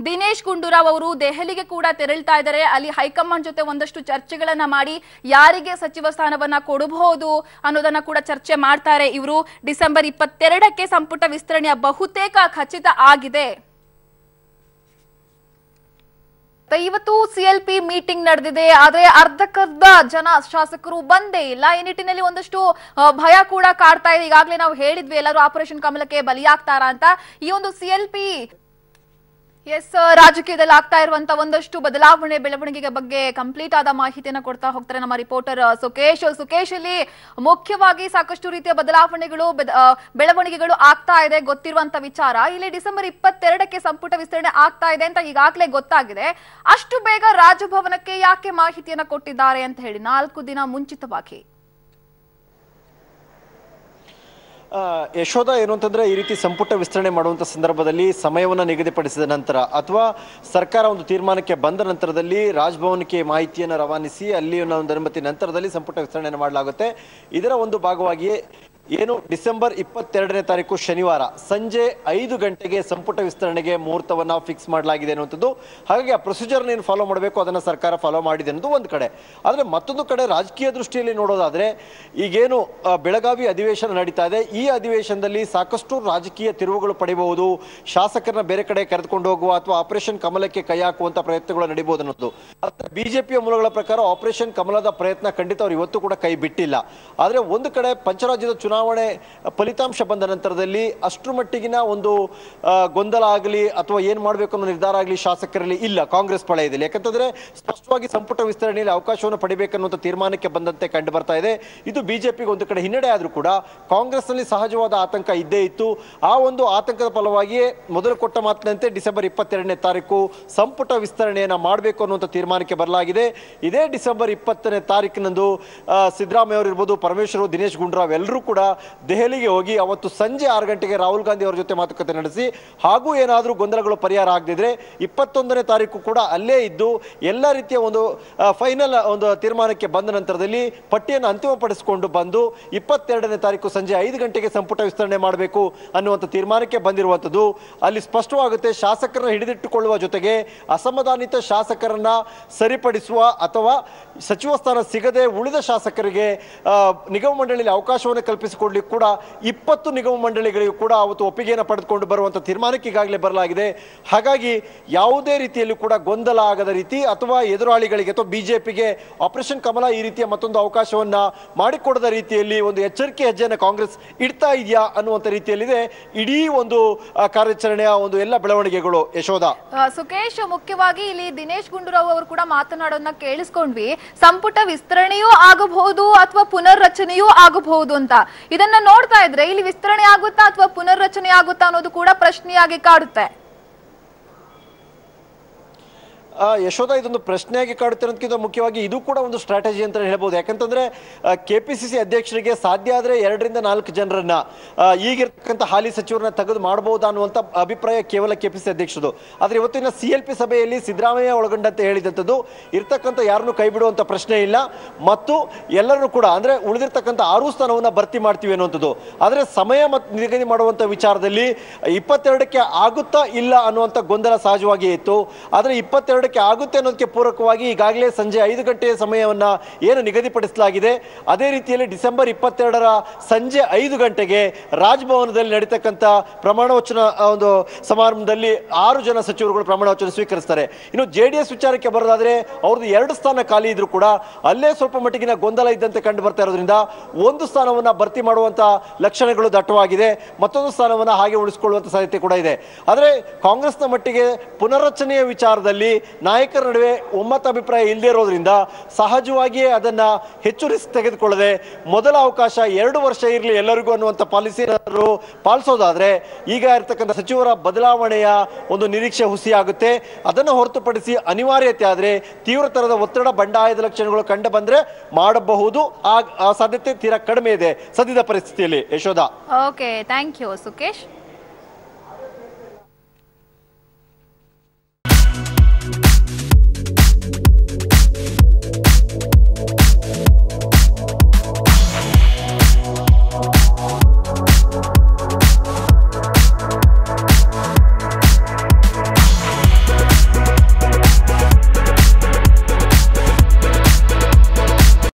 ದಿನೇಶ್ ಗುಂಡೂರಾವ್ ಅವರು ದೆಹಲಿಗೆ ಕೂಡ ತೆರಳ್ತಾ ಇದ್ದಾರೆ. ಅಲ್ಲಿ ಹೈಕಮಾಂಡ್ ಜೊತೆ ಒಂದಷ್ಟು ಚರ್ಚೆಗಳನ್ನ ಮಾಡಿ ಯಾರಿಗೆ ಸಚಿವ ಸ್ಥಾನವನ್ನ ಕೊಡಬಹುದು ಅನ್ನೋದನ್ನ ಕೂಡ ಚರ್ಚೆ ಮಾಡ್ತಾರೆ. ಇವರು ಡಿಸೆಂಬರ್ 22ಕ್ಕೆ ಸಂಪುಟ ವಿಸ್ತರಣೆಯ ಬಹುತೇಕ ಖಚಿತ ಆಗಿದೆ. ಇವತ್ತು CLP ಮೀಟಿಂಗ್ ನಡೆದಿದೆ, ಆದ್ರೆ ಅರ್ಧಕ್ಕರ್ಧ ಜನ ಶಾಸಕರು ಬಂದೇ ಇಲ್ಲ. ಈ ನಿಟ್ಟಿನಲ್ಲಿ ಒಂದಷ್ಟು ಭಯ ಕೂಡ ಕಾಡ್ತಾ ಇದೆ. ಈಗಾಗಲೇ ನಾವು ಹೇಳಿದ್ವಿ ಎಲ್ಲರೂ ಆಪರೇಷನ್ ಕಮಲಕ್ಕೆ ಬಲಿಯಾಗ್ತಾರಾ ಅಂತ. ಈ ಒಂದು CLP ರಾಜಕೀಯದಲ್ಲಿ ಆಗ್ತಾ ಇರುವಂತಹ ಒಂದಷ್ಟು ಬೆಳವಣಿಗೆ ಬಗ್ಗೆ ಕಂಪ್ಲೀಟ್ ಆದ ಮಾಹಿತಿಯನ್ನು ಕೊಡ್ತಾ ಹೋಗ್ತಾರೆ ನಮ್ಮ ರಿಪೋರ್ಟರ್ ಸುಕೇಶ್. ಇಲ್ಲಿ ಮುಖ್ಯವಾಗಿ ಸಾಕಷ್ಟು ರೀತಿಯ ಬೆಳವಣಿಗೆಗಳು ಆಗ್ತಾ ಇದೆ ಗೊತ್ತಿರುವಂತ ವಿಚಾರ. ಇಲ್ಲಿ ಡಿಸೆಂಬರ್ 22ಕ್ಕೆ ಸಂಪುಟ ವಿಸ್ತರಣೆ ಆಗ್ತಾ ಇದೆ ಅಂತ ಈಗಾಗಲೇ ಗೊತ್ತಾಗಿದೆ. ಅಷ್ಟು ಬೇಗ ರಾಜಭವನಕ್ಕೆ ಯಾಕೆ ಮಾಹಿತಿಯನ್ನ ಕೊಟ್ಟಿದ್ದಾರೆ ಅಂತ ಹೇಳಿ 4 ದಿನ ಮುಂಚಿತವಾಗಿ ಯಶೋಧ ಏನು ಅಂತಂದ್ರೆ, ಈ ರೀತಿ ಸಂಪುಟ ವಿಸ್ತರಣೆ ಮಾಡುವಂತ ಸಂದರ್ಭದಲ್ಲಿ ಸಮಯವನ್ನು ನಿಗದಿಪಡಿಸಿದ ನಂತರ ಅಥವಾ ಸರ್ಕಾರ ಒಂದು ತೀರ್ಮಾನಕ್ಕೆ ಬಂದ ನಂತರದಲ್ಲಿ ರಾಜಭವನಕ್ಕೆ ಮಾಹಿತಿಯನ್ನು ರವಾನಿಸಿ ಅಲ್ಲಿ ಒಂದು ಅನುಮತಿ ನಂತರದಲ್ಲಿ ಸಂಪುಟ ವಿಸ್ತರಣೆಯನ್ನು ಮಾಡಲಾಗುತ್ತೆ. ಇದರ ಒಂದು ಭಾಗವಾಗಿಯೇ ಏನು ಡಿಸೆಂಬರ್ 22ನೇ ತಾರೀಕು ಶನಿವಾರ ಸಂಜೆ 5 ಗಂಟೆಗೆ ಸಂಪುಟ ವಿಸ್ತರಣೆಗೆ ಮುಹೂರ್ತವನ್ನ ಫಿಕ್ಸ್ ಮಾಡಲಾಗಿದೆ ಅನ್ನುವಂಥದ್ದು. ಹಾಗಾಗಿ ಆ ಪ್ರೊಸೀಜರ್ನ ಏನು ಫಾಲೋ ಮಾಡಬೇಕು ಅದನ್ನು ಸರ್ಕಾರ ಫಾಲೋ ಮಾಡಿದೆ ಅನ್ನೋದು ಒಂದು ಕಡೆ. ಆದರೆ ಮತ್ತೊಂದು ಕಡೆ ರಾಜಕೀಯ ದೃಷ್ಟಿಯಲ್ಲಿ ನೋಡೋದಾದ್ರೆ, ಈಗೇನು ಬೆಳಗಾವಿ ಅಧಿವೇಶನ ನಡೀತಾ ಇದೆ, ಈ ಅಧಿವೇಶನದಲ್ಲಿ ಸಾಕಷ್ಟು ರಾಜಕೀಯ ತಿರುವುಗಳು ಪಡೆಯಬಹುದು. ಶಾಸಕರನ್ನ ಬೇರೆ ಕಡೆ ಕರೆದುಕೊಂಡು ಹೋಗುವ ಅಥವಾ ಆಪರೇಷನ್ ಕಮಲಕ್ಕೆ ಕೈ ಹಾಕುವಂತ ಪ್ರಯತ್ನಗಳು ನಡೀಬಹುದು ಅನ್ನೋದು. ಬಿಜೆಪಿಯ ಮೂಲಗಳ ಪ್ರಕಾರ ಆಪರೇಷನ್ ಕಮಲದ ಪ್ರಯತ್ನ ಖಂಡಿತ ಅವರು ಇವತ್ತು ಕೂಡ ಕೈ ಬಿಟ್ಟಿಲ್ಲ. ಆದರೆ ಒಂದು ಕಡೆ ಪಂಚರಾಜ್ಯದ ಚುನಾವಣೆ ಚುನಾವಣೆ ಫಲಿತಾಂಶ ಬಂದ ನಂತರದಲ್ಲಿ ಅಷ್ಟರ ಮಟ್ಟಿಗಿನ ಒಂದು ಗೊಂದಲ ಆಗಲಿ ಅಥವಾ ಏನ್ ಮಾಡಬೇಕು ಅನ್ನೋ ನಿರ್ಧಾರ ಆಗಲಿ ಶಾಸಕರಲ್ಲಿ ಇಲ್ಲ ಕಾಂಗ್ರೆಸ್ ಪಾಳೆಯದಲ್ಲಿ. ಯಾಕಂತಂದ್ರೆ ಸ್ಪಷ್ಟವಾಗಿ ಸಂಪುಟ ವಿಸ್ತರಣೆಯಲ್ಲಿ ಅವಕಾಶವನ್ನು ಪಡಿಬೇಕನ್ನುವಂಥ ತೀರ್ಮಾನಕ್ಕೆ ಬಂದಂತೆ ಕಂಡು ಬರ್ತಾ ಇದೆ. ಇದು ಬಿಜೆಪಿಗೆ ಒಂದು ಕಡೆ ಹಿನ್ನಡೆ ಆದ್ರೂ ಕೂಡ ಕಾಂಗ್ರೆಸ್ನಲ್ಲಿ ಸಹಜವಾದ ಆತಂಕ ಇದ್ದೇ ಇತ್ತು. ಆ ಒಂದು ಆತಂಕದ ಫಲವಾಗಿಯೇ ಮೊದಲು ಕೊಟ್ಟ ಮಾತಿನಂತೆ ಡಿಸೆಂಬರ್ 22ನೇ ತಾರೀಕು ಸಂಪುಟ ವಿಸ್ತರಣೆಯನ್ನ ಮಾಡಬೇಕು ಅನ್ನುವಂಥ ತೀರ್ಮಾನಕ್ಕೆ ಬರಲಾಗಿದೆ. ಇದೇ ಡಿಸೆಂಬರ್ 20ನೇ ತಾರೀಕಿನಂದು ಸಿದ್ದರಾಮಯ್ಯ ಅವರು ಇರ್ಬೋದು, ಪರಮೇಶ್ವರ್, ದಿನೇಶ್ ಗುಂಡೂರಾವ್ ಎಲ್ಲರೂ ಕೂಡ ದೆಹಲಿಗೆ ಹೋಗಿ ಅವತ್ತು ಸಂಜೆ 6 ಗಂಟೆಗೆ ರಾಹುಲ್ ಗಾಂಧಿ ಅವರ ಜೊತೆ ಮಾತುಕತೆ ನಡೆಸಿ ಹಾಗೂ ಏನಾದರೂ ಗೊಂದಲಗಳು ಪರಿಹಾರ ಆಗದಿದ್ರೆ 21ನೇ ತಾರೀಕು ಕೂಡ ಅಲ್ಲೇ ಇದ್ದು ಎಲ್ಲ ರೀತಿಯ ಒಂದು ಫೈನಲ್ ಒಂದು ತೀರ್ಮಾನಕ್ಕೆ ಬಂದ ನಂತರದಲ್ಲಿ ಪಟ್ಟಿಯನ್ನು ಅಂತಿಮಪಡಿಸಿಕೊಂಡು ಬಂದು 22ನೇ ತಾರೀಕು ಸಂಜೆ 5 ಗಂಟೆಗೆ ಸಂಪುಟ ವಿಸ್ತರಣೆ ಮಾಡಬೇಕು ಅನ್ನುವಂಥ ತೀರ್ಮಾನಕ್ಕೆ ಬಂದಿರುವಂಥದ್ದು. ಅಲ್ಲಿ ಸ್ಪಷ್ಟವಾಗುತ್ತೆ, ಶಾಸಕರನ್ನ ಹಿಡಿದಿಟ್ಟುಕೊಳ್ಳುವ ಜೊತೆಗೆ ಅಸಮಾಧಾನಿತ ಶಾಸಕರನ್ನ ಸರಿಪಡಿಸುವ ಅಥವಾ ಸಚಿವ ಸ್ಥಾನ ಸಿಗದೆ ಉಳಿದ ಶಾಸಕರಿಗೆ ನಿಗಮ ಮಂಡಳಿಯಲ್ಲಿ ಅವಕಾಶವನ್ನು ಕಲ್ಪಿಸಿಕೊಡ್ಲಿಕ್ಕೆ ಕೂಡ 20 ನಿಗಮ ಮಂಡಳಿಗಳಿಗೂ ಕೂಡ ಅವತ್ತು ಒಪ್ಪಿಗೆಯನ್ನು ಪಡೆದುಕೊಂಡು ಬರುವಂಥ ತೀರ್ಮಾನಕ್ಕೆ ಈಗಾಗಲೇ ಬರಲಾಗಿದೆ. ಹಾಗಾಗಿ ಯಾವುದೇ ರೀತಿಯಲ್ಲಿ ಕೂಡ ಗೊಂದಲ ಆಗದ ರೀತಿ ಅಥವಾ ಎದುರಾಳಿಗಳಿಗೆ ಅಥವಾ ಬಿಜೆಪಿಗೆ ಆಪರೇಷನ್ ಕಮಲ ಈ ರೀತಿಯ ಮತ್ತೊಂದು ಅವಕಾಶವನ್ನ ಮಾಡಿಕೊಡದ ರೀತಿಯಲ್ಲಿ ಒಂದು ಎಚ್ಚರಿಕೆ ಹೆಜ್ಜೆಯನ್ನು ಕಾಂಗ್ರೆಸ್ ಇಡ್ತಾ ಇದೆಯಾ ಅನ್ನುವಂಥ ರೀತಿಯಲ್ಲಿದೆ ಇಡೀ ಒಂದು ಕಾರ್ಯಾಚರಣೆಯ ಒಂದು ಎಲ್ಲ ಬೆಳವಣಿಗೆಗಳು. ಯಶೋಧ, ಸುಕೇಶ್, ಮುಖ್ಯವಾಗಿ ಇಲ್ಲಿ ದಿನೇಶ್ ಗುಂಡೂರಾವ್ ಅವರು ಕೂಡ ಮಾತನಾಡೋದನ್ನ ಕೇಳಿಸ್ಕೊಂಡ್ವಿ. ಸಂಪುಟ ವಿಸ್ತರಣೆಯೂ ಆಗಬಹುದು ಅಥವಾ ಪುನರ್ರಚನೆಯೂ ಆಗಬಹುದು ಅಂತ. ಇದನ್ನ ನೋಡ್ತಾ ಇದ್ರೆ ಇಲ್ಲಿ ವಿಸ್ತರಣೆ ಆಗುತ್ತಾ ಅಥವಾ ಪುನರ್ರಚನೆ ಆಗುತ್ತಾ ಅನ್ನೋದು ಕೂಡ ಪ್ರಶ್ನೆಯಾಗಿ ಕಾಡುತ್ತೆ. ಯಶೋಧ, ಇದೊಂದು ಪ್ರಶ್ನೆಯಾಗಿ ಕಾಡುತ್ತೆ ಅನ್ನೋದಕ್ಕಿಂತ ಮುಖ್ಯವಾಗಿ ಇದು ಕೂಡ ಒಂದು ಸ್ಟ್ರಾಟಜಿ ಅಂತ ಹೇಳ್ಬೋದು. ಯಾಕಂತಂದ್ರೆ ಕೆಪಿಸಿಸಿ ಅಧ್ಯಕ್ಷರಿಗೆ ಸಾಧ್ಯ ಆದ್ರೆ 2 ರಿಂದ 4 ಜನರನ್ನ ಈಗಿರ್ತಕ್ಕಂಥ ಹಾಲಿ ಸಚಿವರನ್ನ ತೆಗೆದು ಮಾಡಬಹುದಾ ಅನ್ನುವಂಥ ಅಭಿಪ್ರಾಯ ಕೇವಲ ಕೆಪಿಸಿ ಅಧ್ಯಕ್ಷರು. ಆದ್ರೆ ಇವತ್ತಿನ CLP ಸಭೆಯಲ್ಲಿ ಸಿದ್ದರಾಮಯ್ಯ ಒಳಗೊಂಡಂತೆ ಹೇಳಿದಂಥದ್ದು ಇರ್ತಕ್ಕಂಥ ಯಾರನ್ನು ಕೈ ಬಿಡುವಂತ ಪ್ರಶ್ನೆ ಇಲ್ಲ ಮತ್ತು ಎಲ್ಲರೂ ಕೂಡ ಅಂದ್ರೆ ಉಳಿದಿರ್ತಕ್ಕಂಥ 6 ಸ್ಥಾನವನ್ನ ಭರ್ತಿ ಮಾಡ್ತೀವಿ ಅನ್ನುವಂಥದ್ದು. ಆದ್ರೆ ಸಮಯ ಮತ್ತು ನಿಗದಿ ಮಾಡುವಂತ ವಿಚಾರದಲ್ಲಿ 22ಕ್ಕೆ ಆಗುತ್ತಾ ಇಲ್ಲ ಅನ್ನುವಂಥ ಗೊಂದಲ ಸಹಜವಾಗಿ ಇತ್ತು. ಆದ್ರೆ 22 ಆಗುತ್ತೆ ಅನ್ನೋದಕ್ಕೆ ಪೂರಕವಾಗಿ ಈಗಾಗಲೇ ಸಂಜೆ 5 ಗಂಟೆಯ ಸಮಯವನ್ನ ಏನು ನಿಗದಿಪಡಿಸಲಾಗಿದೆ ಅದೇ ರೀತಿಯಲ್ಲಿ ಡಿಸೆಂಬರ್ 22ರ ಸಂಜೆ 5 ಗಂಟೆಗೆ ರಾಜಭವನದಲ್ಲಿ ನಡೀತಕ್ಕಂಥ ಪ್ರಮಾಣ ವಚನ ಒಂದು ಸಮಾರಂಭದಲ್ಲಿ 6 ಜನ ಸಚಿವರುಗಳು ಪ್ರಮಾಣ ವಚನ ಸ್ವೀಕರಿಸ್ತಾರೆ. ಇನ್ನು JDS ವಿಚಾರಕ್ಕೆ ಬರೋದಾದ್ರೆ ಅವ್ರದ್ದು 2 ಸ್ಥಾನ ಖಾಲಿ ಇದ್ರು ಕೂಡ ಅಲ್ಲೇ ಸ್ವಲ್ಪ ಮಟ್ಟಿಗಿನ ಗೊಂದಲ ಇದ್ದಂತೆ ಕಂಡು ಬರ್ತಾ ಇರೋದ್ರಿಂದ ಒಂದು ಸ್ಥಾನವನ್ನ ಭರ್ತಿ ಮಾಡುವಂತ ಲಕ್ಷಣಗಳು ದಟ್ಟವಾಗಿದೆ, ಮತ್ತೊಂದು ಸ್ಥಾನವನ್ನ ಹಾಗೆ ಉಳಿಸಿಕೊಳ್ಳುವಂತ ಸಾಧ್ಯತೆ ಕೂಡ ಇದೆ. ಆದ್ರೆ ಕಾಂಗ್ರೆಸ್ನ ಮಟ್ಟಿಗೆ ಪುನರ್ರಚನೆಯ ವಿಚಾರದಲ್ಲಿ ನಾಯಕರ ನಡುವೆ ಒಮ್ಮತ ಅಭಿಪ್ರಾಯ ಇಲ್ಲದೆ ಇರೋದ್ರಿಂದ ಸಹಜವಾಗಿಯೇ ಅದನ್ನ ಹೆಚ್ಚು ರಿಸ್ಕ್ ತೆಗೆದುಕೊಳ್ಳದೆ ಮೊದಲ ಅವಕಾಶ 2 ವರ್ಷ ಇರಲಿ ಎಲ್ಲರಿಗೂ ಅನ್ನುವಂಥ ಪಾಲಿಸಿ ಪಾಲಿಸೋದಾದ್ರೆ ಈಗ ಇರ್ತಕ್ಕಂಥ ಸಚಿವರ ಬದಲಾವಣೆಯ ಒಂದು ನಿರೀಕ್ಷೆ ಹುಸಿಯಾಗುತ್ತೆ. ಅದನ್ನು ಹೊರತುಪಡಿಸಿ ಅನಿವಾರ್ಯತೆ ಆದ್ರೆ ತೀವ್ರತರದ ಒತ್ತಡ ಬಂಡಾಯದ ಲಕ್ಷಣಗಳು ಕಂಡು ಬಂದ್ರೆ ಮಾಡಬಹುದು. ಆ ಸಾಧ್ಯತೆ ತೀರಾ ಕಡಿಮೆ ಇದೆ ಸದ್ಯದ ಪರಿಸ್ಥಿತಿಯಲ್ಲಿ. Yashoda, okay, thank you Sukesh.